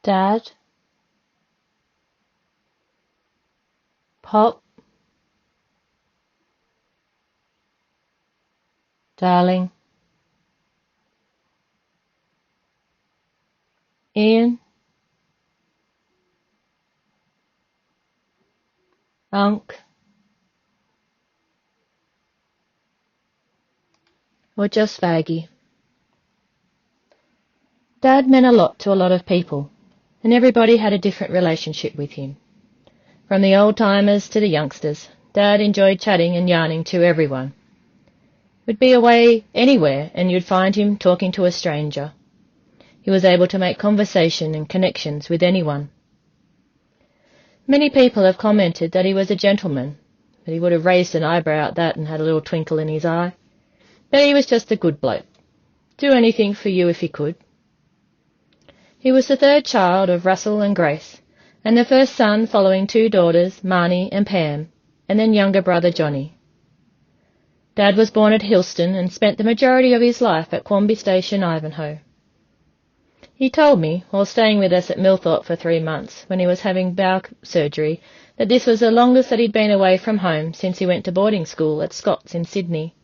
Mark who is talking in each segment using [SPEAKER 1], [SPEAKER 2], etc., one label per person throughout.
[SPEAKER 1] Dad? Pop? Darling? Ian? Unc? Or just Vaggy? Dad meant a lot to a lot of people, and everybody had a different relationship with him. From the old-timers to the youngsters, Dad enjoyed chatting and yarning to everyone. He'd be away anywhere and you'd find him talking to a stranger. He was able to make conversation and connections with anyone. Many people have commented that he was a gentleman, but he would have raised an eyebrow at that and had a little twinkle in his eye. But he was just a good bloke. Do anything for you if he could. He was the third child of Russell and Grace, and the first son following two daughters, Marnie and Pam, and then younger brother Johnny. Dad was born at Hillston and spent the majority of his life at Quamby Station, Ivanhoe. He told me, while staying with us at Millthorpe for 3 months, when he was having bowel surgery, that this was the longest that he'd been away from home since he went to boarding school at Scott's in Sydney.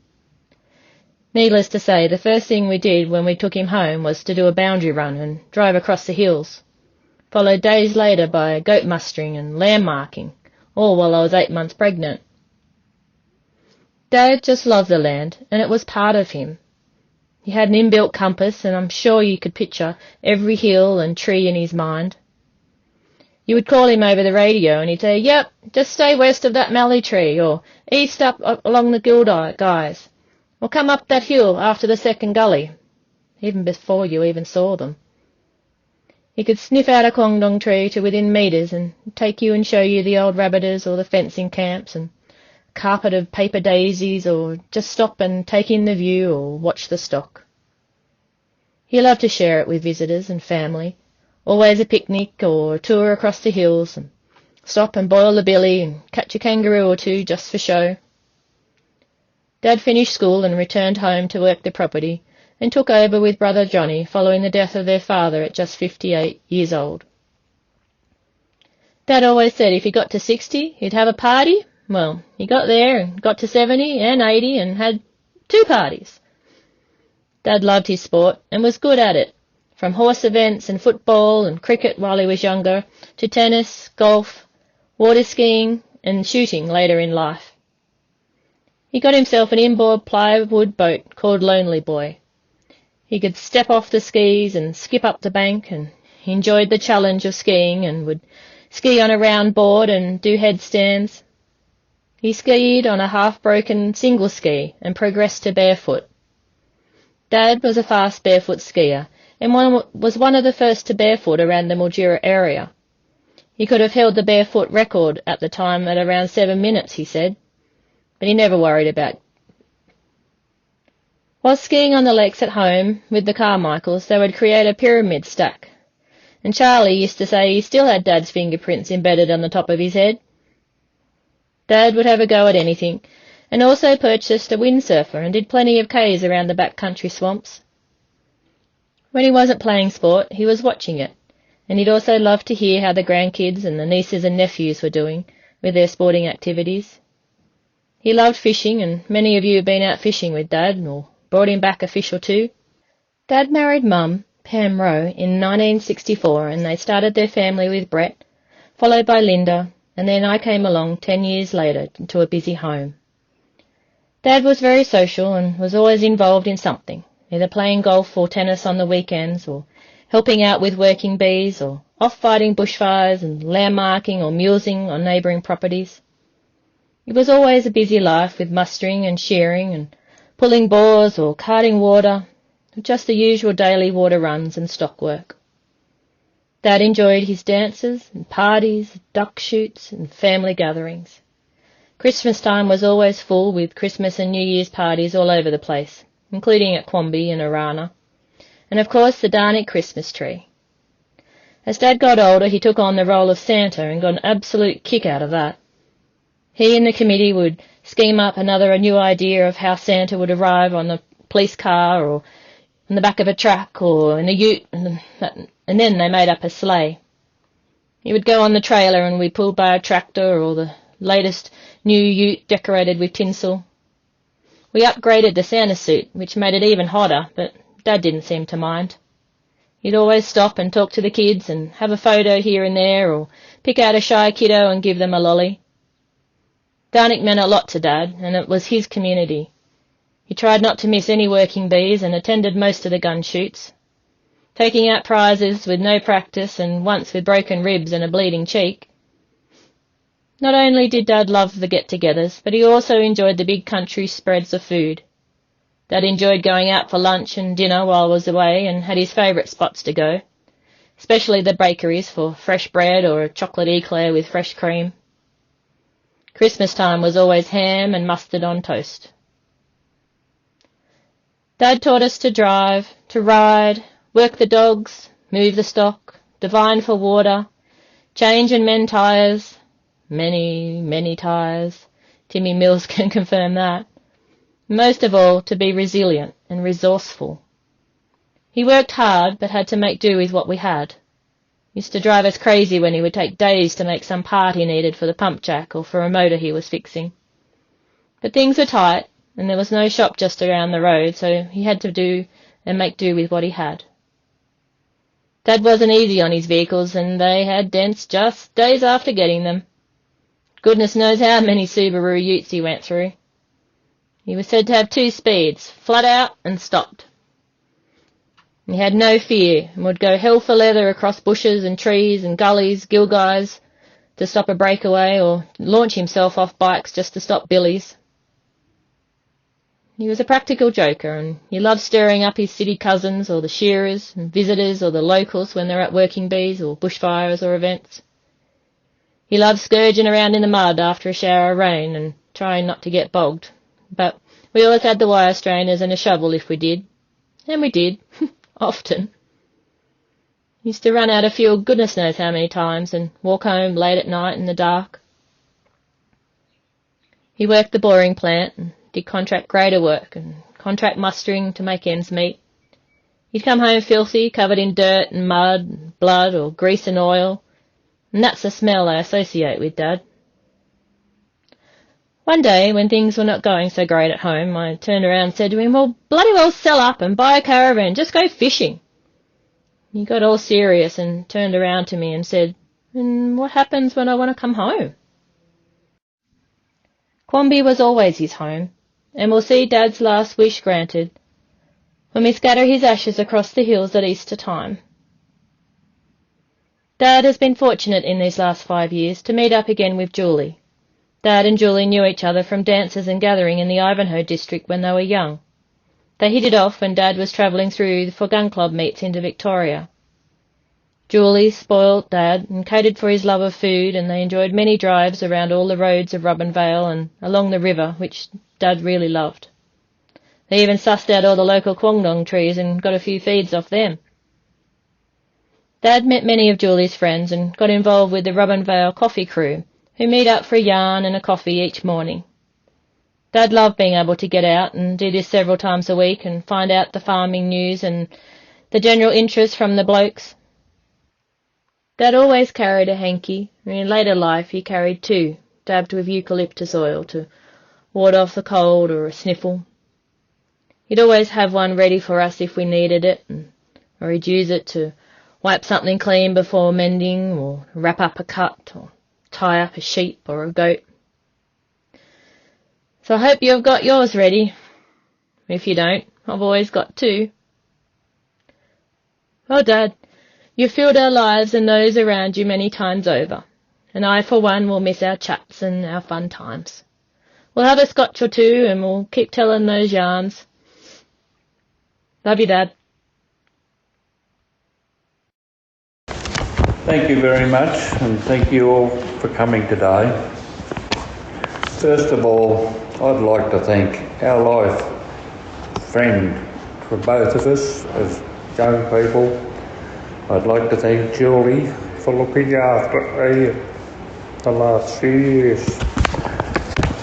[SPEAKER 1] Needless to say, the first thing we did when we took him home was to do a boundary run and drive across the hills, followed days later by goat mustering and lamb marking, all while I was 8 months pregnant. Dad just loved the land, and it was part of him. He had an inbuilt compass, and I'm sure you could picture every hill and tree in his mind. You would call him over the radio, and he'd say, "Yep, just stay west of that mallee tree," or "east up along the Guys," or "come up that hill after the second gully," even before you even saw them. He could sniff out a quandong tree to within metres and take you and show you the old rabbiters or the fencing camps and carpet of paper daisies, or just stop and take in the view or watch the stock. He loved to share it with visitors and family, always a picnic or a tour across the hills, and stop and boil the billy and catch a kangaroo or two just for show. Dad finished school and returned home to work the property and took over with brother Johnny following the death of their father at just 58 years old. Dad always said if he got to 60, he'd have a party. Well, he got there and got to 70 and 80 and had 2 parties. Dad loved his sport and was good at it, from horse events and football and cricket while he was younger, to tennis, golf, water skiing and shooting later in life. He got himself an inboard plywood boat called Lonely Boy. He could step off the skis and skip up the bank, and he enjoyed the challenge of skiing and would ski on a round board and do headstands. He skied on a half-broken single ski and progressed to barefoot. Dad was a fast barefoot skier and was one of the first to barefoot around the Mildura area. He could have held the barefoot record at the time at around 7 minutes, he said, but he never worried about it. While skiing on the lakes at home with the Carmichaels, they would create a pyramid stack, and Charlie used to say he still had Dad's fingerprints embedded on the top of his head. Dad would have a go at anything, and also purchased a windsurfer and did plenty of Ks around the backcountry swamps. When he wasn't playing sport, he was watching it, and he'd also love to hear how the grandkids and the nieces and nephews were doing with their sporting activities. He loved fishing, and many of you have been out fishing with Dad or brought him back a fish or two. Dad married Mum, Pam Rowe, in 1964, and they started their family with Brett, followed by Linda, and then I came along 10 years later to a busy home. Dad was very social and was always involved in something, either playing golf or tennis on the weekends, or helping out with working bees, or off fighting bushfires and landmarking or mulesing on neighbouring properties. It was always a busy life with mustering and shearing and pulling bores or carting water, just the usual daily water runs and stock work. Dad enjoyed his dances and parties, duck shoots and family gatherings. Christmas time was always full with Christmas and New Year's parties all over the place, including at Quamby and Arana, and of course the Darnick Christmas tree. As Dad got older, he took on the role of Santa and got an absolute kick out of that. He and the committee would scheme up a new idea of how Santa would arrive on the police car, or on the back of a truck or in a ute, and then they made up a sleigh. He would go on the trailer and we pulled by a tractor or the latest new ute decorated with tinsel. We upgraded the Santa suit, which made it even hotter, but Dad didn't seem to mind. He'd always stop and talk to the kids and have a photo here and there, or pick out a shy kiddo and give them a lolly. Darnick meant a lot to Dad, and it was his community. He tried not to miss any working bees and attended most of the gun shoots, taking out prizes with no practice and once with broken ribs and a bleeding cheek. Not only did Dad love the get-togethers, but he also enjoyed the big country spreads of food. Dad enjoyed going out for lunch and dinner while I was away and had his favourite spots to go, especially the bakeries for fresh bread or a chocolate eclair with fresh cream. Christmas time was always ham and mustard on toast. Dad taught us to drive, to ride, work the dogs, move the stock, divine for water, change and mend tyres, many, many tyres. Timmy Mills can confirm that. Most of all, to be resilient and resourceful. He worked hard, but had to make do with what we had. Used to drive us crazy when he would take days to make some part he needed for the pump jack or for a motor he was fixing. But things were tight, and there was no shop just around the road, so he had to do and make do with what he had. Dad wasn't easy on his vehicles, and they had dents just days after getting them. Goodness knows how many Subaru utes he went through. He was said to have 2 speeds, flat out and stopped. He had no fear and would go hell for leather across bushes and trees and gullies, gilguys, to stop a breakaway, or launch himself off bikes just to stop billies. He was a practical joker, and he loved stirring up his city cousins or the shearers and visitors or the locals when they were at working bees or bushfires or events. He loved scourging around in the mud after a shower of rain and trying not to get bogged. But we always had the wire strainers and a shovel if we did. And we did, often. He used to run out of fuel goodness knows how many times and walk home late at night in the dark. He worked the boring plant and did contract grader work and contract mustering to make ends meet. He'd come home filthy, covered in dirt and mud and blood or grease and oil, and that's the smell I associate with Dad. One day, when things were not going so great at home, I turned around and said to him, "Well, bloody well sell up and buy a caravan, just go fishing." He got all serious and turned around to me and said, "And what happens when I want to come home?" Quamby was always his home, and we'll see Dad's last wish granted when we scatter his ashes across the hills at Easter time. Dad has been fortunate in these last 5 years to meet up again with Julie. Dad and Julie knew each other from dances and gathering in the Ivanhoe district when they were young. They hit it off when Dad was travelling through for gun club meets into Victoria. Julie spoilt Dad and catered for his love of food, and they enjoyed many drives around all the roads of Robinvale and along the river, which Dad really loved. They even sussed out all the local quandong trees and got a few feeds off them. Dad met many of Julie's friends and got involved with the Robinvale coffee crew, who meet up for a yarn and a coffee each morning. Dad loved being able to get out and do this several times a week and find out the farming news and the general interest from the blokes. Dad always carried a hanky, and in later life he carried 2, dabbed with eucalyptus oil to ward off the cold or a sniffle. He'd always have one ready for us if we needed it, or he'd use it to wipe something clean before mending, or wrap up a cut, or tie up a sheep or a goat. So I hope you've got yours ready. If you don't, I've always got 2. Well, Dad, you've filled our lives and those around you many times over, and I, for one, will miss our chats and our fun times. We'll have a scotch or 2, and we'll keep telling those yarns. Love you, Dad.
[SPEAKER 2] Thank you very much, and thank you all for coming today. First of all, I'd like to thank our life friend for both of us as young people. I'd like to thank Julie for looking after me the last few years.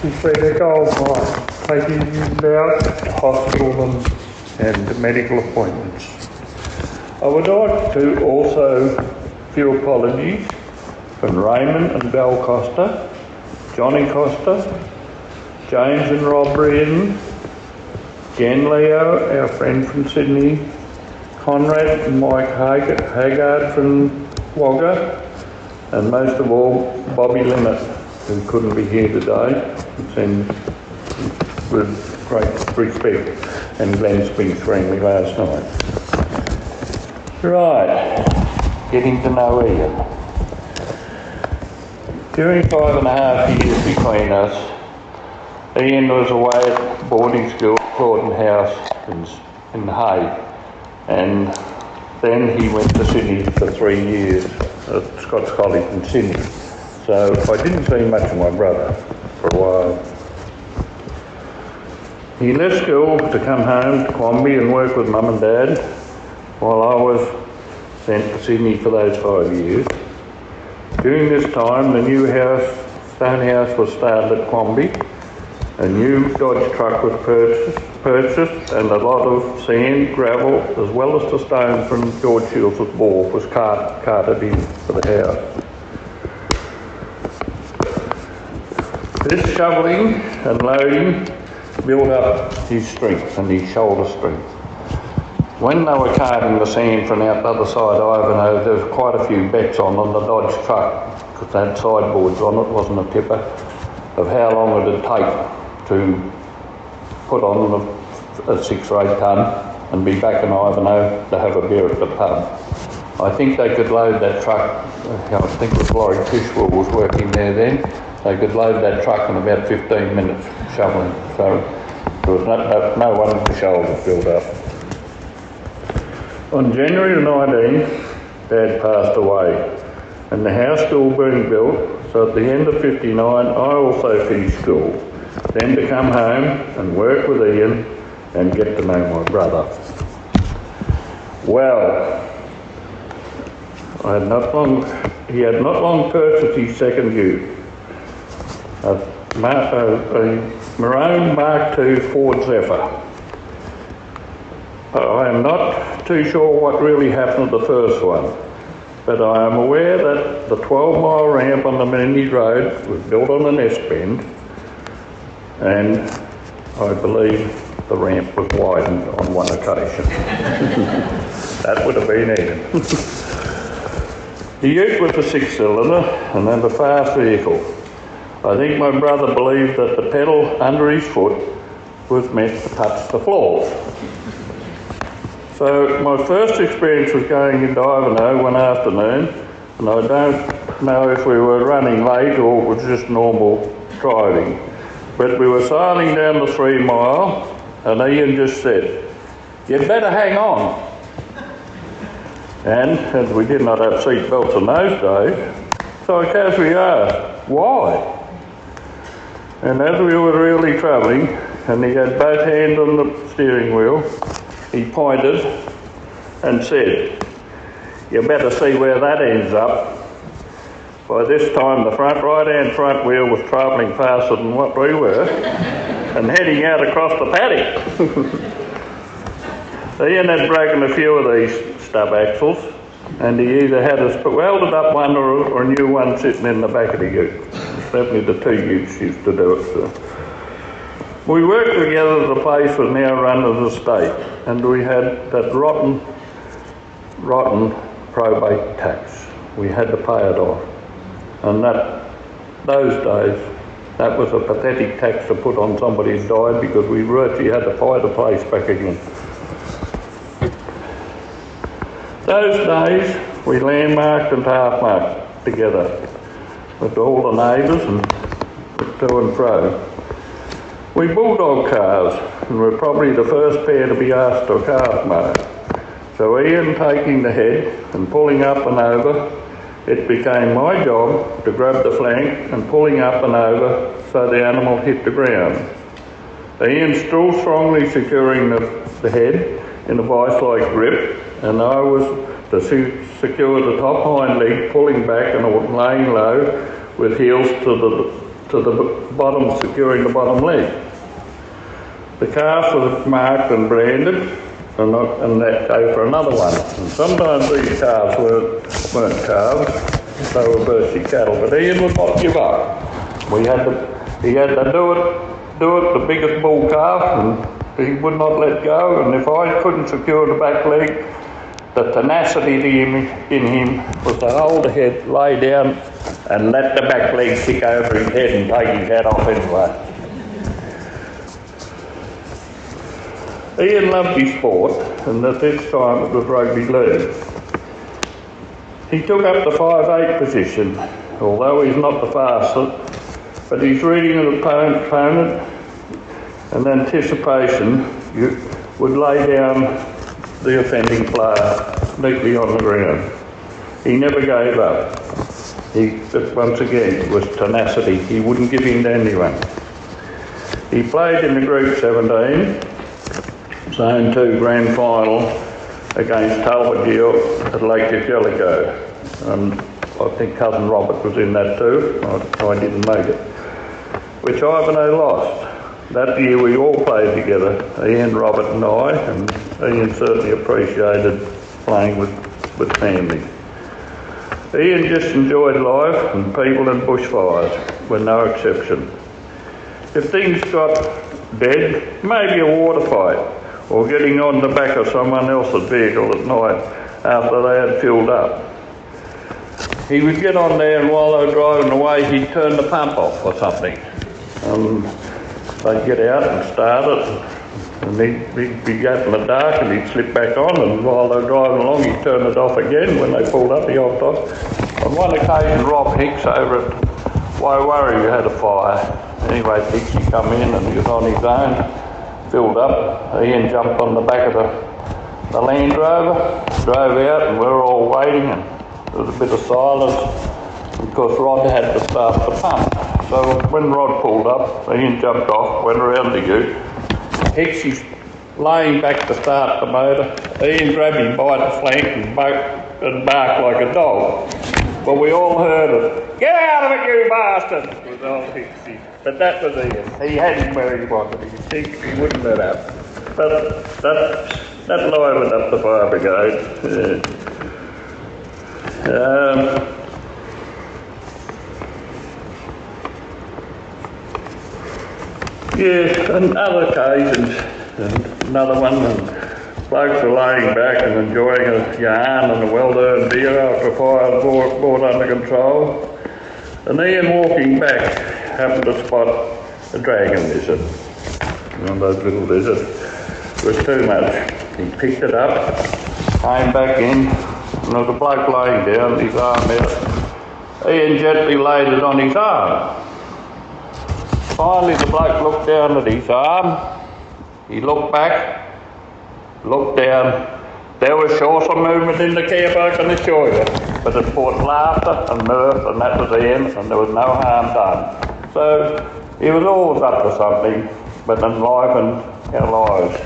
[SPEAKER 2] She's been a goldmine, taking me out to the hospital and and medical appointments. I would like to also few apologies from Raymond and Belle Costa, Johnny Costa, James and Rob Reardon, Jen Leo, our friend from Sydney, Conrad and Mike Haggard from Wagga, and most of all Bobby Linnett, who couldn't be here today, and with great respect, and Glenn Spinks rang me last night. Right, getting to know Ian. During 5.5 years between us, Ian was away at boarding school at Claughton House in Hay, and then he went to Sydney for 3 years at Scots College in Sydney. So I didn't see much of my brother for a while. He left school to come home to Quamby and work with Mum and Dad while I was sent to Sydney for those 5 years. During this time, the new stone house was started at Quamby. A new Dodge truck was purchased and a lot of sand, gravel, as well as the stone from George Shields' wharf was carted in for the house. This shovelling and loading built up his strength and his shoulder strength. When they were carting the sand from out the other side of Ivanhoe, there was quite a few bets on the Dodge truck, because they had sideboards on it, wasn't a tipper, of how long it would take to put on a 6 or 8 tonne and be back in Ivanhoe to have a beer at the pub. I think they could load that truck, I think it was Laurie Fishwell was working there then, they could load that truck in about 15 minutes shoveling, so there was no one of the shoulders built up. On January the 19th, Dad passed away and the house still being built, so at the end of 59 I also finished school, then to come home and work with Ian and get to know my brother. Well, he had not long purchased his second ute, a maroon Mark II Ford Zephyr. I am not too sure what really happened to the first one, but I am aware that the 12-mile ramp on the Menindee Road was built on an S-bend, and I believe the ramp was widened on one occasion. That would have been needed. The ute was a 6-cylinder and then a fast vehicle. I think my brother believed that the pedal under his foot was meant to touch the floor. So my first experience was going into Ivanhoe one afternoon, and I don't know if we were running late or it was just normal driving, but we were sailing down the 3 mile and Ian just said, "You'd better hang on." And as we did not have seat belts in those days, so I casually asked, "Why?" And as we were really travelling and he had both hands on the steering wheel, he pointed and said, "You better see where that ends up." By this time the right-hand front wheel was travelling faster than what we were and heading out across the paddock. Ian had broken a few of these stub axles and he either had a welded up one or a new one sitting in the back of the ute. Certainly the 2 utes used to do it. So. We worked together, the place was now run as a state, and we had that rotten probate tax. We had to pay it off. And those days, that was a pathetic tax to put on somebody who died because we virtually had to buy the place back again. Those days, we landmarked and half-marked together with all the neighbours and to and fro. We bulldog calves and were probably the first pair to be asked to calf mark. So Ian taking the head and pulling up and over, it became my job to grab the flank and pulling up and over so the animal hit the ground. Ian still strongly securing the head in a vice-like grip, and I was to secure the top hind leg, pulling back and laying low with heels to the bottom, securing the bottom leg. The calf was marked and branded, and that go for another one. And sometimes these calves weren't calves, they were Berkshire cattle, but Ian would not give up. He had to do it the biggest bull calf, and he would not let go. And if I couldn't secure the back leg, the tenacity in him was to hold the head, lay down, and let the back leg kick over his head and take his head off anyway. Ian loved his sport, and at this time it was rugby league. He took up the 5'8" position, although he's not the fastest, but his reading of the opponent and anticipation would lay down the offending player neatly on the ground. He never gave up. Once again, it was tenacity. He wouldn't give in to anyone. He played in the Group 17, Zone 2 Grand Final against Talbot Gill at Lake Jellicoe. I think Cousin Robert was in that too. I didn't make it. Which Ivanhoe lost. That year we all played together, Ian, Robert and I, and Ian certainly appreciated playing with family. Ian just enjoyed life, and people and bushfires were no exception. If things got dead, maybe a water fight, or getting on the back of someone else's vehicle at night after they had filled up. He would get on there, and while they were driving away, he'd turn the pump off or something. They'd get out and start it, and he'd be out in the dark, and he'd slip back on, and while they were driving along, he'd turn it off again. When they pulled up, he hopped off. On one occasion, Rob Hicks over at Waiwarri had a fire. Anyway, Hicksy come in, and he was on his own. Filled up, Ian jumped on the back of the Land Rover, drove out, and we were all waiting, and there was a bit of silence because Rod had to start the pump. So when Rod pulled up, Ian jumped off, went around the ute. Hicks laying back to start the motor. Ian grabbed him by the flank and barked like a dog. Well, we all heard it. "Get out of it, you bastard!" was old Hicksy. But that was Ian. He had him where he wanted him. He wouldn't let up. But that livened up the fire brigade. And other occasions, and another one, and blokes were laying back and enjoying a yarn and a well-earned beer after a fire was brought under control. And Ian walking back happened to spot a dragon lizard. One of those little lizards. It was too much. He picked it up, came back in, and there was a bloke laying down, his arm out. Ian gently laid it on his arm. Finally the bloke looked down at his arm. He looked back, looked down. There was sure some movement in the care, I can assure you. But it brought laughter and mirth, and that was the end, and there was no harm done. So he was always up to something, but enlivened our lives.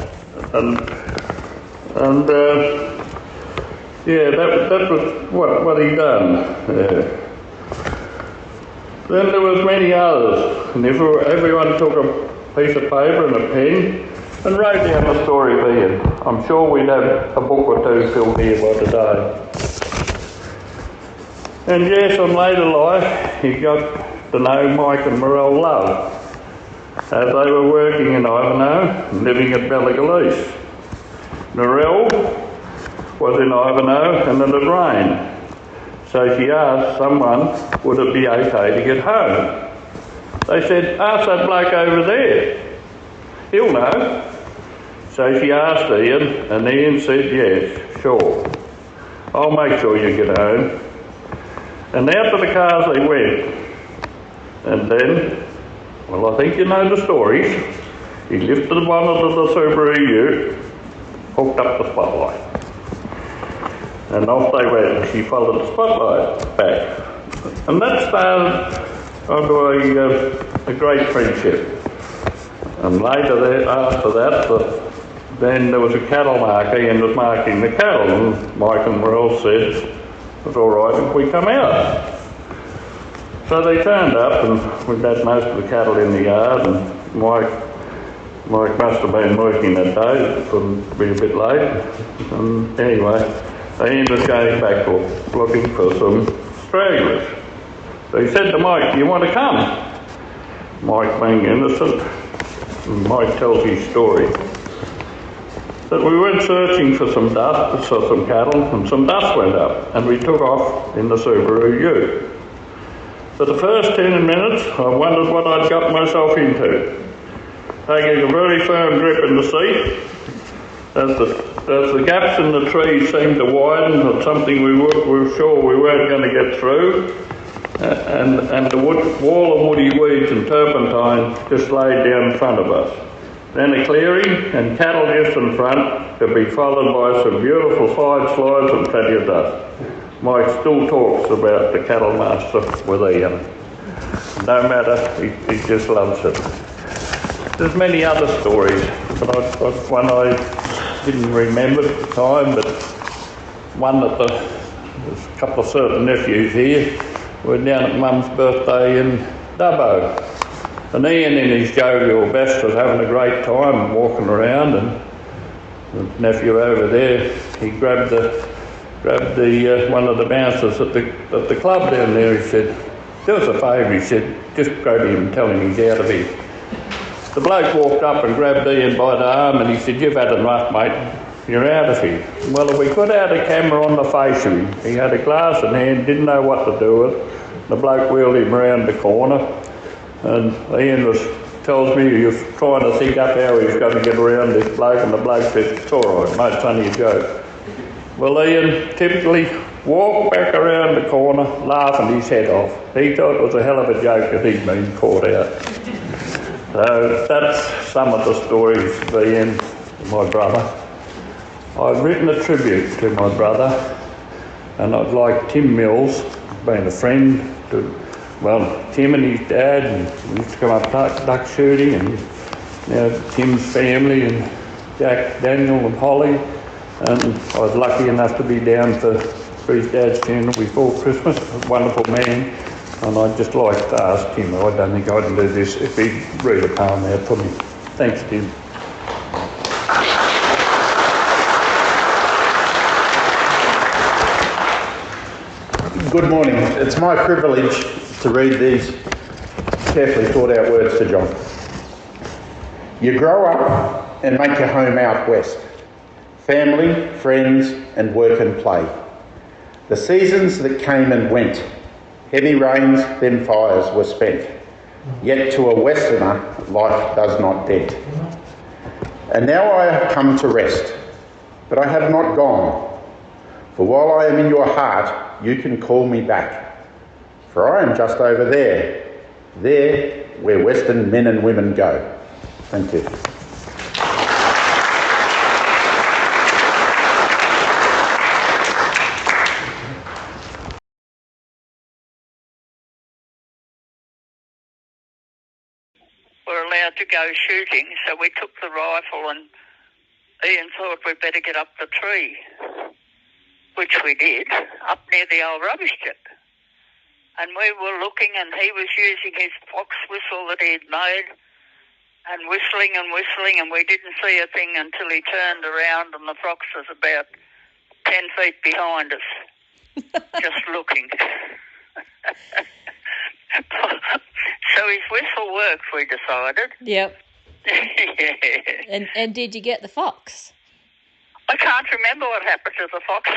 [SPEAKER 2] That was what he done. Then there was many others, and everyone took a piece of paper and a pen and wrote down the story of Ian. I'm sure we'd have a book or two filled here by today. And yes, in later life, he got to know Mike and Morel Love as they were working in Ivanhoe and living at Ballagaleese. Morel was in Ivanhoe and it had rained. So she asked someone, would it be okay to get home? They said, ask that bloke over there. He'll know. So she asked Ian, and Ian said, yes, sure. I'll make sure you get home. And out to the cars they went. And then, well, I think you know the stories. He lifted the bonnet of the Subaru ute, hooked up the spotlight. And off they went. She followed the spotlight back. And that started onto a great friendship. And later, after that, then there was a cattle marker. Ian was marking the cattle. And Mike and Morel said, it's all right if we come out. So they turned up, and we'd had most of the cattle in the yard, and Mike Mike must have been working that day, it couldn't be a bit late. Anyway, Ian was going back looking for some stragglers. So he said to Mike, "Do you want to come?" Mike, being innocent, and Mike tells his story. That we went searching for some dust, for some cattle, and some dust went up, and we took off in the Subaru Ute. For the first 10 minutes, I wondered what I'd got myself into. Taking a very firm grip in the seat, as the gaps in the trees seemed to widen, or something we were sure we weren't going to get through, and the wall of woody weeds and turpentine just laid down in front of us. Then a clearing and cattle just in front, to be followed by some beautiful side slides and plenty of dust. Mike still talks about the cattle master with Ian. No matter, he just loves it. There's many other stories, but one I didn't remember at the time, but one that there's a couple of certain nephews here. We're down at Mum's birthday in Dubbo. And Ian in his jovial best was having a great time walking around, and the nephew over there, he grabbed one of the bouncers at the club down there. He said, "Do us a favour," he said, "just grab him and tell him he's out of here." The bloke walked up and grabbed Ian by the arm and he said, "You've had enough, mate. You're out of here." Well, we could have had a camera on the face of him. He had a glass in hand, didn't know what to do with it. The bloke wheeled him around the corner, and Ian tells me he was trying to think up how he was going to get around this bloke, and the bloke said, "It's all right, mate, it's only a joke." Well, Ian typically walked back around the corner, laughing his head off. He thought it was a hell of a joke that he'd been caught out. So that's some of the stories of Ian, my brother. I've written a tribute to my brother, and I'd like Tim Mills, being a friend to, Tim and his dad, and we used to come up duck shooting, and now Tim's family, and Jack, Daniel and Holly, and I was lucky enough to be down for his dad's funeral before Christmas. A wonderful man, and I'd just like to ask Tim, I don't think I can do this, if he'd read a poem out for me. Thanks, Tim.
[SPEAKER 3] Good morning. It's my privilege to read these carefully thought out words to John. You grow up and make your home out west. Family, friends and work and play. The seasons that came and went, heavy rains, then fires were spent. Yet to a westerner, life does not dent. And now I have come to rest, but I have not gone. For while I am in your heart, you can call me back. For I am just over there where Western men and women go. Thank you.
[SPEAKER 4] Were allowed to go shooting, so we took the rifle, and Ian thought we'd better get up the tree, which we did, up near the old rubbish tip. And we were looking, and he was using his fox whistle that he'd made, and whistling, and we didn't see a thing until he turned around, and the fox was about 10 feet behind us, just looking. So his whistle worked, we decided.
[SPEAKER 1] Yep.
[SPEAKER 4] Yeah.
[SPEAKER 1] And did you get the fox?
[SPEAKER 4] I can't remember what happened to the fox.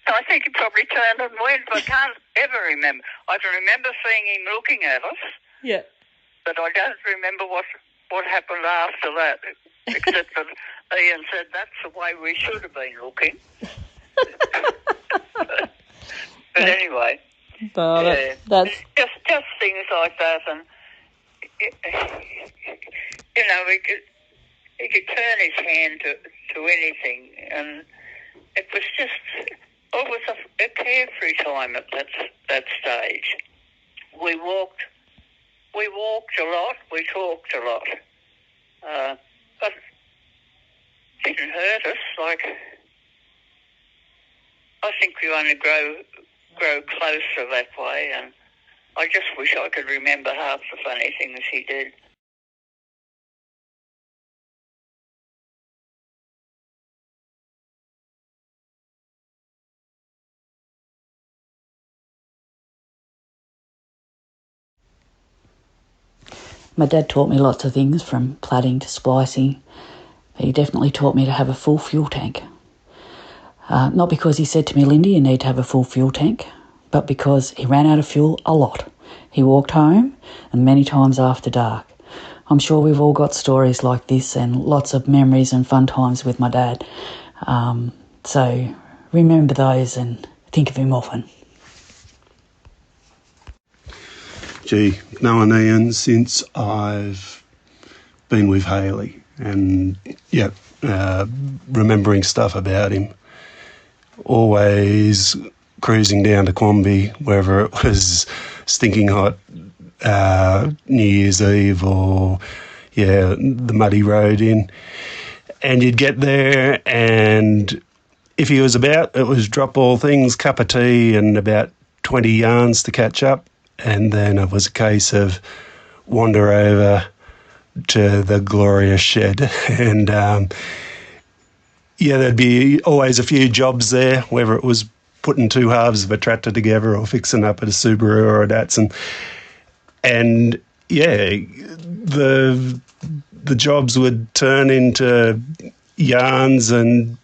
[SPEAKER 4] I think he probably turned and went, but I can't ever remember. I can remember seeing him looking at us.
[SPEAKER 1] Yeah.
[SPEAKER 4] But I don't remember what happened after that, except that Ian said that's the way we should have been looking. But anyway,
[SPEAKER 1] that's
[SPEAKER 4] just things like that, and you know, he could turn his hand to anything, and it was just always a carefree time at that stage. We walked a lot, we talked a lot, but it didn't hurt us. Like, I think we only grow closer that way, and I just wish I could remember half the funny things he did.
[SPEAKER 5] My dad taught me lots of things, from plaiting to splicing. He definitely taught me to have a full fuel tank. Not because he said to me, Lindy, you need to have a full fuel tank, but because he ran out of fuel a lot. He walked home, and many times after dark. I'm sure we've all got stories like this and lots of memories and fun times with my dad. So remember those and think of him often.
[SPEAKER 6] Gee, known Ian since I've been with Hayley, and remembering stuff about him. Always cruising down to Quamby, whether it was stinking hot New Year's Eve or the muddy road in, and you'd get there, and if he was about, it was drop all things, cup of tea and about 20 yarns to catch up. And then it was a case of wander over to the glorious shed. And, there'd be always a few jobs there, whether it was putting two halves of a tractor together or fixing up at a Subaru or a Datsun. And, the jobs would turn into yarns and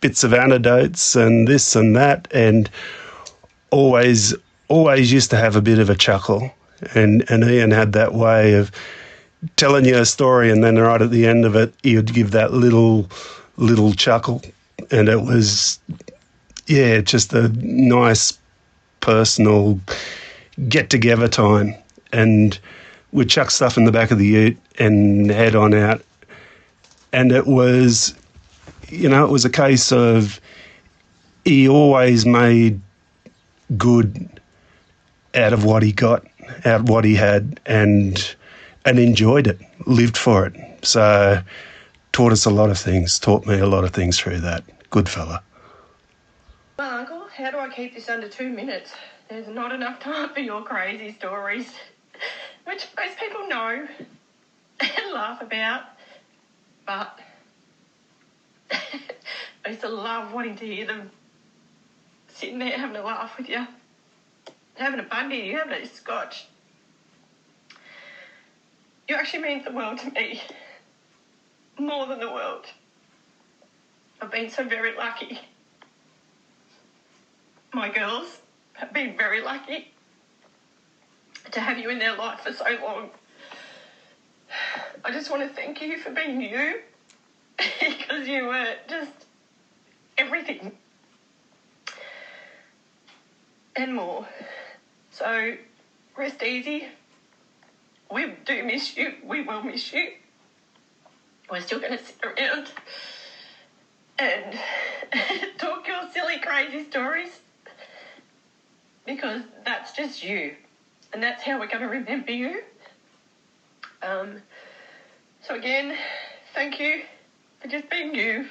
[SPEAKER 6] bits of anecdotes and this and that, and always used to have a bit of a chuckle, and Ian had that way of telling you a story, and then right at the end of it he would give that little chuckle, and it was just a nice personal get together time. And we'd chuck stuff in the back of the ute and head on out, and it was a case of he always made good out of what he got, out of what he had, and enjoyed it, lived for it. So taught us a lot of things, taught me a lot of things through that. Good fella.
[SPEAKER 7] Well, Uncle, how do I keep this under 2 minutes? There's not enough time for your crazy stories, which most people know and laugh about, but I used to love wanting to hear them sitting there having a laugh with you, having a bundy, having a scotch. You actually mean the world to me, more than the world. I've been so very lucky. My girls have been very lucky to have you in their life for so long. I just want to thank you for being you, because you were just everything and more. So rest easy. We do miss you. We will miss you. We're still going to sit around and talk your silly, crazy stories, because that's just you, and that's how we're going to remember you. So again, thank you for just being you,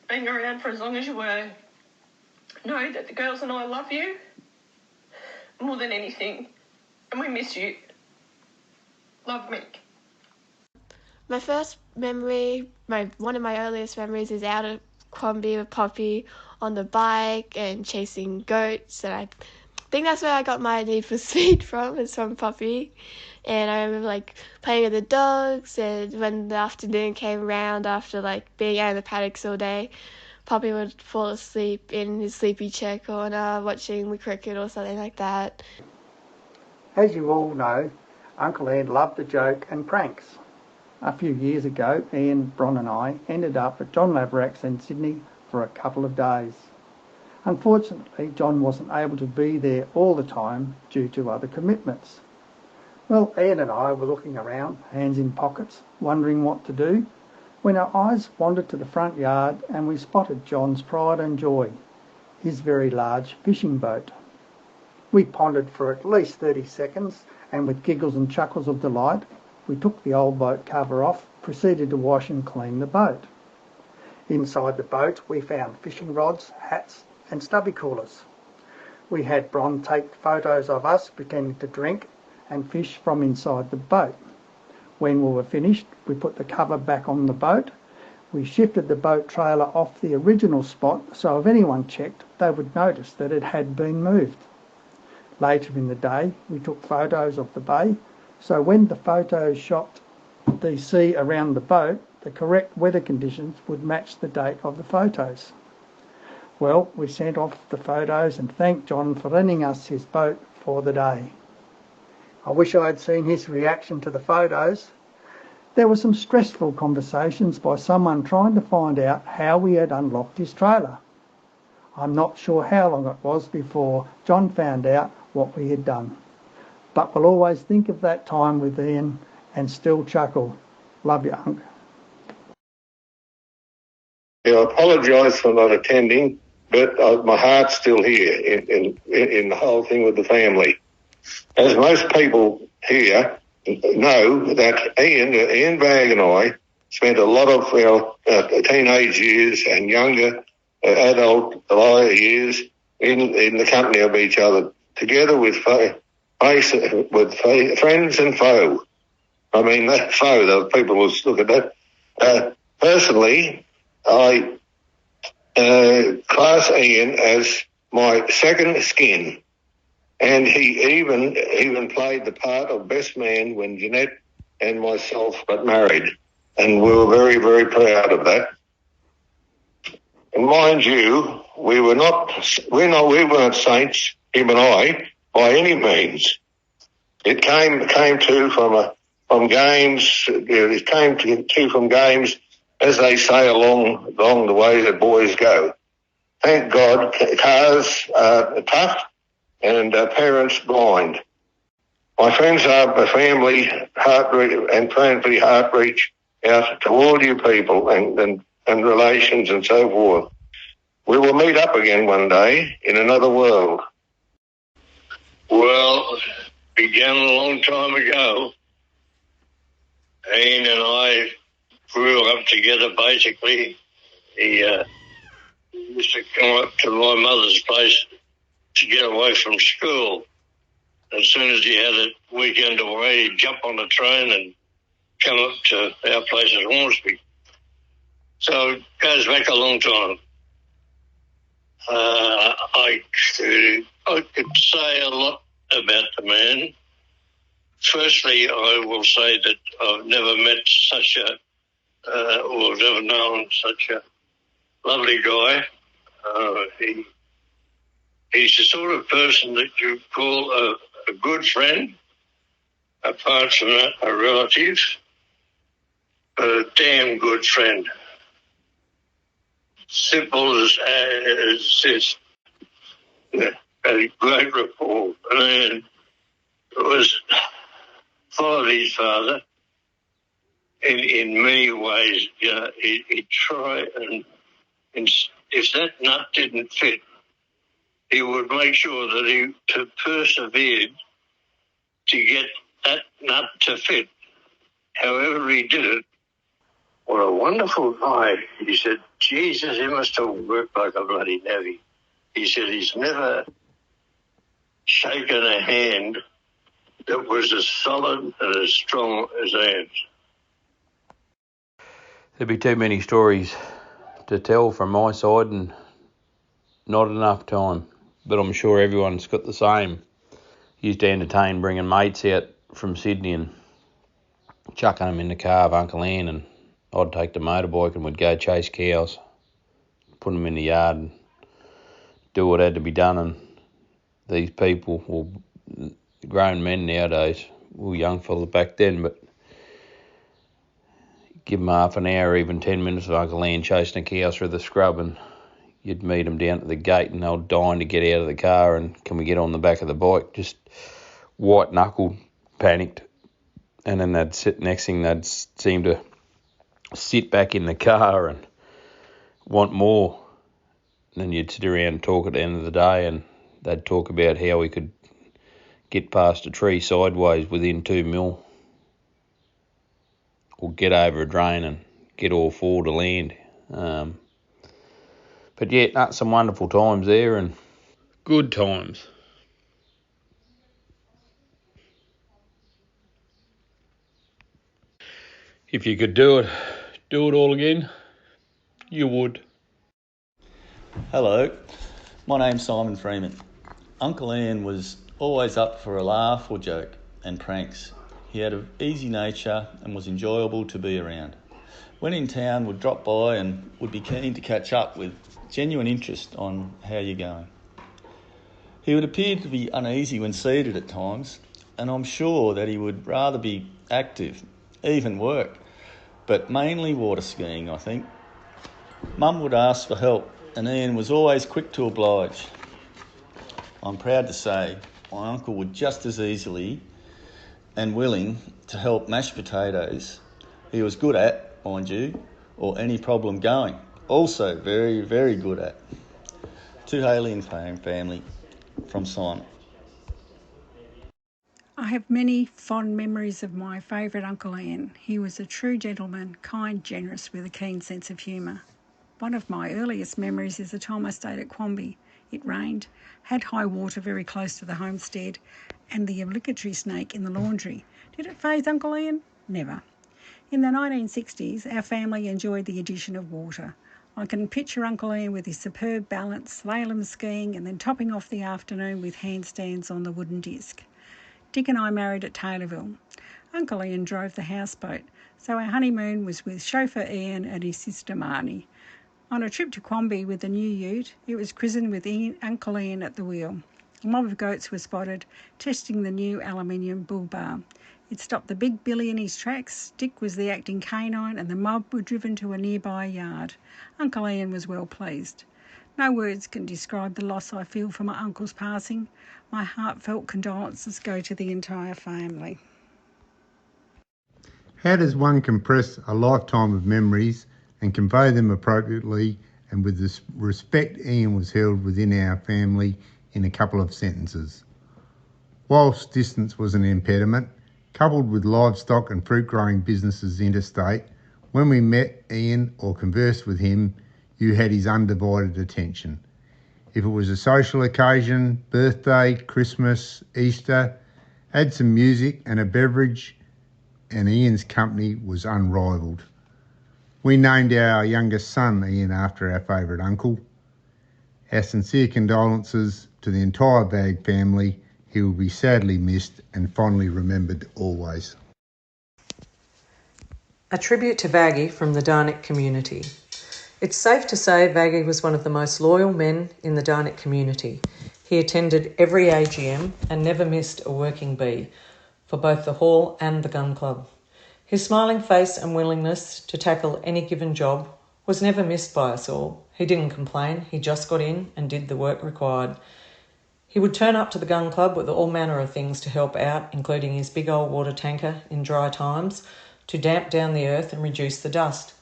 [SPEAKER 7] being around for as long as you were. Know that the girls and I love you more than anything, and we miss you. Love, Mick.
[SPEAKER 8] My first memory, one of my earliest memories, is out at Quamby with Poppy on the bike and chasing goats, and I think that's where I got my need for speed from. It's from Poppy. And I remember playing with the dogs, and when the afternoon came around after being out in the paddocks all day, Poppy would fall asleep in his sleepy chair corner watching the cricket or something like that.
[SPEAKER 9] As you all know, Uncle Ian loved a joke and pranks. A few years ago, Ian, Bron and I ended up at John Laverack's in Sydney for a couple of days. Unfortunately, John wasn't able to be there all the time due to other commitments. Well, Ian and I were looking around, hands in pockets, wondering what to do, when our eyes wandered to the front yard and we spotted John's pride and joy, his very large fishing boat. We pondered for at least 30 seconds, and with giggles and chuckles of delight, we took the old boat cover off, proceeded to wash and clean the boat. Inside the boat we found fishing rods, hats and stubby coolers. We had Bron take photos of us pretending to drink and fish from inside the boat. When we were finished, we put the cover back on the boat. We shifted the boat trailer off the original spot, so if anyone checked, they would notice that it had been moved. Later in the day, we took photos of the bay, So when the photos shot the sea around the boat, the correct weather conditions would match the date of the photos. Well, we sent off the photos and thanked John for lending us his boat for the day. I wish I had seen his reaction to the photos. There were some stressful conversations by someone trying to find out how we had unlocked his trailer. I'm not sure how long it was before John found out what we had done. But we'll always think of that time with Ian and still chuckle. Love you, Unc.
[SPEAKER 10] Yeah, I apologise for not attending, but my heart's still here in the whole thing with the family. As most people here know, that Ian Vagg and I spent a lot of our teenage years and younger adult years in the company of each other, together with friends and foe. I mean, that foe, the people will look at that. Personally, I class Ian as my second skin, and he even played the part of best man when Jeanette and myself got married, and we were very, very proud of that. And mind you, we weren't saints, him and I, by any means. It came to from games. It came to from games, as they say, along the way that boys go. Thank God, cars are tough and parents blind. My friends are family heart reach out to all you people and relations and so forth. We will meet up again one day in another world. Well, began a long time ago. Ian and I grew up together, basically. He used to come up to my mother's place to get away from school. As soon as he had a weekend away, he'd jump on a train and come up to our place at Hornsby. So it goes back a long time. I could say a lot about the man. Firstly, I will say that I've never met or never known such a lovely guy. He's the sort of person that you call a good friend, apart from that, a relative, but a damn good friend. Simple as a great rapport. And it was followed his father in many ways. You know, he'd try and if that nut didn't fit, he would make sure that he persevered to get that nut to fit. However he did it, what a wonderful guy. He said, Jesus, he must have worked like a bloody navvy. He said he's never shaken a hand that was as solid and as strong as Ian's.
[SPEAKER 11] There'd be too many stories to tell from my side and not enough time, but I'm sure everyone's got the same. Used to entertain bringing mates out from Sydney and chucking them in the car of Uncle Ian, and I'd take the motorbike and we'd go chase cows, put them in the yard and do what had to be done. And these people, well, grown men nowadays, we were young fellas back then, but give them half an hour, even 10 minutes of Uncle Ian chasing the cows through the scrub, and you'd meet them down at the gate and they were dying to get out of the car and can we get on the back of the bike, just white-knuckled, panicked. And then next thing they'd seem to sit back in the car and want more. And then you'd sit around and talk at the end of the day, and they'd talk about how we could get past a tree sideways within 2 mil, or get over a drain and get all four to land. But yeah, some wonderful times there and good times. If you could do it all again, you would.
[SPEAKER 12] Hello, my name's Simon Freeman. Uncle Ian was always up for a laugh or joke and pranks. He had an easy nature and was enjoyable to be around. When in town, would drop by and would be keen to catch up with genuine interest on how you're going. He would appear to be uneasy when seated at times, and I'm sure that he would rather be active, even work, but mainly water skiing, I think. Mum would ask for help, and Ian was always quick to oblige. I'm proud to say my uncle would just as easily and willing to help mash potatoes, he was good at, mind you, or any problem going. Also very, very good at. To Haley and family, from Simon.
[SPEAKER 13] I have many fond memories of my favourite Uncle Ian. He was a true gentleman, kind, generous, with a keen sense of humour. One of my earliest memories is the time I stayed at Quamby. It rained, had high water very close to the homestead, and the obligatory snake in the laundry. Did it faze Uncle Ian? Never. In the 1960s, our family enjoyed the addition of water. I can picture Uncle Ian with his superb balance, slalom skiing, and then topping off the afternoon with handstands on the wooden disc. Dick and I married at Taylorville. Uncle Ian drove the houseboat, so our honeymoon was with chauffeur Ian and his sister Marnie. On a trip to Quamby with the new ute, it was christened with Uncle Ian at the wheel. A mob of goats were spotted, testing the new aluminium bull bar. It stopped the big Billy in his tracks. Dick was the acting canine, and the mob were driven to a nearby yard. Uncle Ian was well pleased. No words can describe the loss I feel for my uncle's passing. My heartfelt condolences go to the entire family.
[SPEAKER 14] How does one compress a lifetime of memories and convey them appropriately and with the respect Ian was held within our family in a couple of sentences? Whilst distance was an impediment, coupled with livestock and fruit-growing businesses interstate, when we met Ian or conversed with him, you had his undivided attention. If it was a social occasion, birthday, Christmas, Easter, add some music and a beverage, and Ian's company was unrivalled. We named our youngest son Ian after our favourite uncle. Our sincere condolences to the entire Vagg family. He will be sadly missed and fondly remembered always.
[SPEAKER 15] A tribute to Vaggy from the Darnick community. It's safe to say Vaggy was one of the most loyal men in the Darnick community. He attended every AGM and never missed a working bee for both the hall and the gun club. His smiling face and willingness to tackle any given job was never missed by us all. He didn't complain, he just got in and did the work required. He would turn up to the gun club with all manner of things to help out, including his big old water tanker in dry times to damp down the earth and reduce the dust.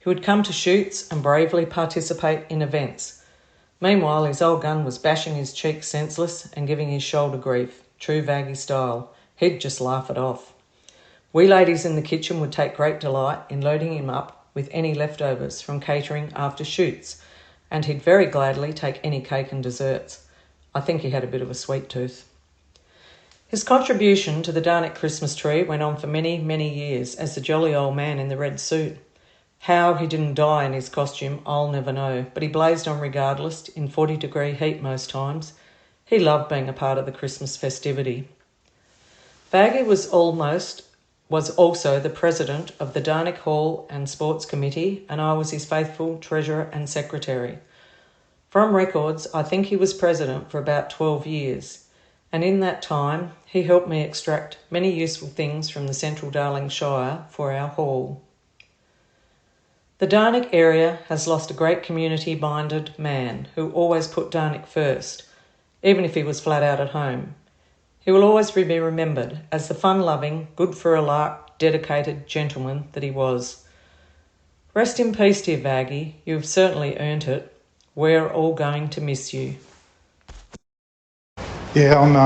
[SPEAKER 15] He would come to shoots and bravely participate in events. Meanwhile, his old gun was bashing his cheek senseless and giving his shoulder grief, true Vaggy style. He'd just laugh it off. We ladies in the kitchen would take great delight in loading him up with any leftovers from catering after shoots, and he'd very gladly take any cake and desserts. I think he had a bit of a sweet tooth. His contribution to the Darnick Christmas tree went on for many, many years as the jolly old man in the red suit. How he didn't die in his costume, I'll never know, but he blazed on regardless in 40-degree heat most times. He loved being a part of the Christmas festivity. Vaggy was also the president of the Darnick Hall and Sports Committee, and I was his faithful treasurer and secretary. From records, I think he was president for about 12 years, and in that time he helped me extract many useful things from the Central Darling Shire for our hall. The Darnick area has lost a great community-minded man who always put Darnick first, even if he was flat out at home. He will always be remembered as the fun-loving, good-for-a-lark, dedicated gentleman that he was. Rest in peace, dear Vaggy. You've certainly earned it. We're all going to miss you.
[SPEAKER 16] Yeah, I'm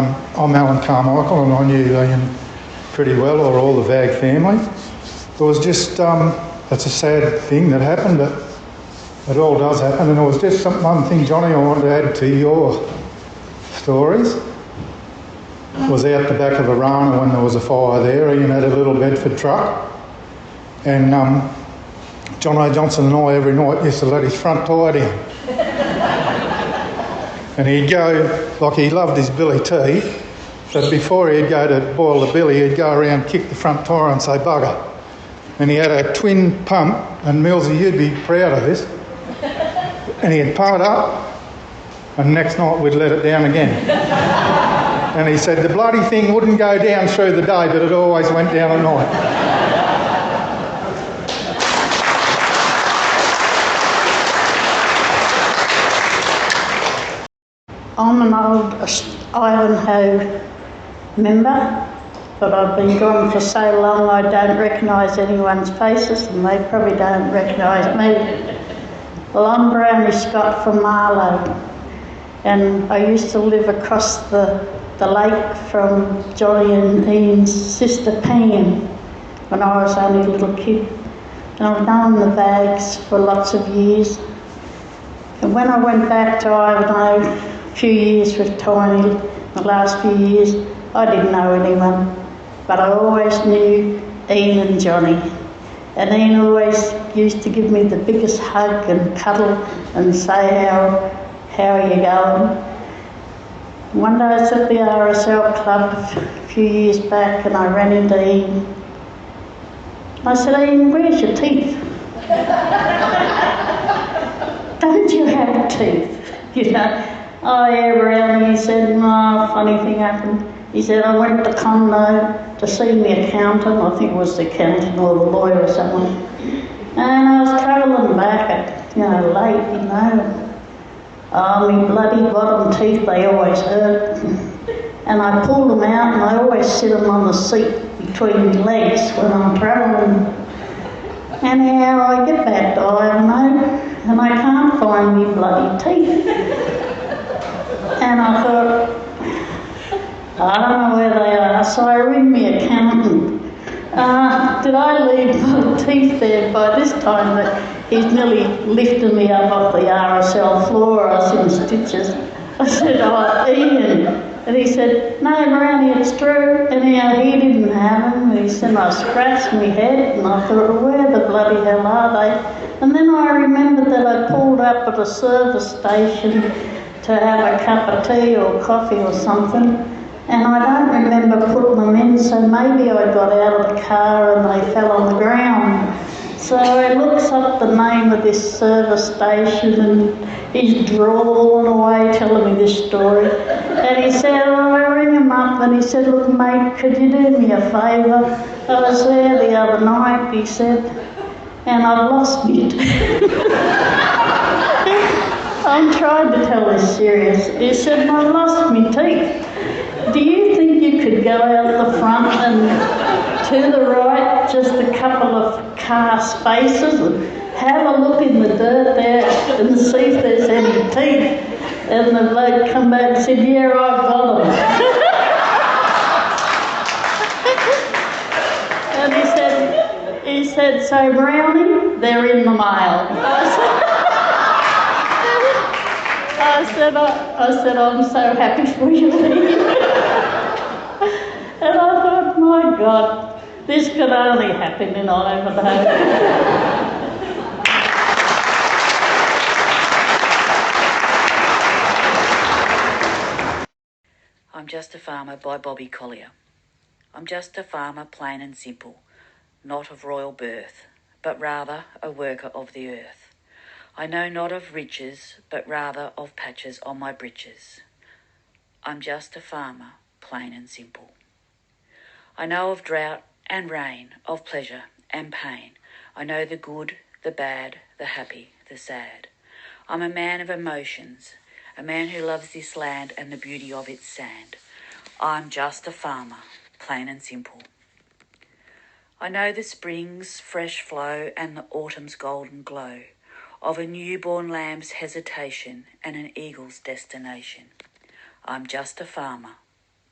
[SPEAKER 16] Alan Carmichael, and I knew Ian pretty well, or all the Vagg family. It was just, it's a sad thing that happened, but it all does happen. And it was just one thing, Johnny, I wanted to add to your stories. It was out the back of Arana when there was a fire there. Ian had a little Bedford truck, and John O. Johnson and I every night used to let his front tyre down. And he'd go, like he loved his Billy T, that before he'd go to boil the billy, he'd go around, kick the front tyre and say bugger. And he had a twin pump, and Millsy, you'd be proud of this. And he'd pump it up, and next night we'd let it down again. And he said the bloody thing wouldn't go down through the day, but it always went down at night.
[SPEAKER 17] I'm an old Ivanhoe member, but I've been gone for so long I don't recognise anyone's faces, and they probably don't recognise me. Well, I'm Brownie Scott from Marlow, and I used to live across the lake from Johnny and Ian's sister Pam when I was only a little kid. And I've known the Vaggs for lots of years. And when I went back to Ivanhoe a few years with Tiny, the last few years, I didn't know anyone, but I always knew Ian and Johnny. And Ian always used to give me the biggest hug and cuddle and say, how are you going? One day I was at the RSL club a few years back and I ran into Ian. I said, Ian, where's your teeth? Don't you have teeth? You know? Oh yeah, Brownie, he said, no, funny thing happened. He said, I went to Condo to see the accountant, I think it was the accountant or the lawyer or someone. And I was travelling back at, late, Oh, my bloody bottom teeth, they always hurt. And I pulled them out and I always sit them on the seat between my legs when I'm travelling. Anyhow, I get back to Ivanhoe and I can't find me bloody teeth. And I thought, I don't know where they are, so I ring my accountant. Did I leave my teeth there? By this time that he's nearly lifted me up off the RSL floor, I was in stitches. I said, oh, Ian. And he said, no, Brownie, it's true. Anyhow, he didn't have them. And he said, I scratched my head and I thought, where the bloody hell are they? And then I remembered that I pulled up at a service station to have a cup of tea or coffee or something. And I don't remember putting them in, so maybe I got out of the car and they fell on the ground. So he looks up the name of this service station and he's drawling away telling me this story. And he said, I ring him up and he said, look mate, could you do me a favour? I was there the other night, he said, and I've lost it. I'm trying to tell this serious. He said, I've lost my teeth. Do you think you could go out the front and to the right, just a couple of car spaces, and have a look in the dirt there and see if there's any teeth? And the bloke come back and said, yeah, I've got them. And he said, so Brownie, they're in the mail. I said, I'm so happy for you, Ian. And I thought, my God, this could only happen in Ivanhoe.
[SPEAKER 18] I'm Just a Farmer by Bobby Collier. I'm just a farmer, plain and simple, not of royal birth, but rather a worker of the earth. I know not of riches, but rather of patches on my breeches. I'm just a farmer, plain and simple. I know of drought and rain, of pleasure and pain. I know the good, the bad, the happy, the sad. I'm a man of emotions, a man who loves this land and the beauty of its sand. I'm just a farmer, plain and simple. I know the spring's fresh flow and the autumn's golden glow, of a newborn lamb's hesitation and an eagle's destination. I'm just a farmer,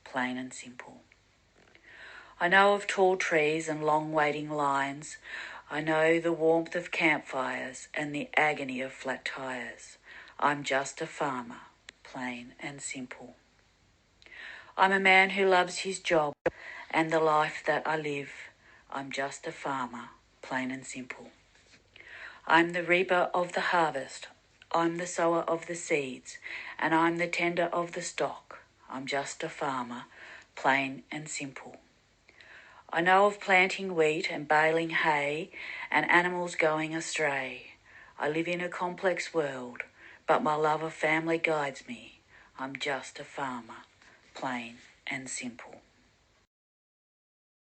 [SPEAKER 18] plain and simple. I know of tall trees and long waiting lines. I know the warmth of campfires and the agony of flat tires. I'm just a farmer, plain and simple. I'm a man who loves his job and the life that I live. I'm just a farmer, plain and simple. I'm the reaper of the harvest. I'm the sower of the seeds, and I'm the tender of the stock. I'm just a farmer, plain and simple. I know of planting wheat and baling hay and animals going astray. I live in a complex world, but my love of family guides me. I'm just a farmer, plain and simple.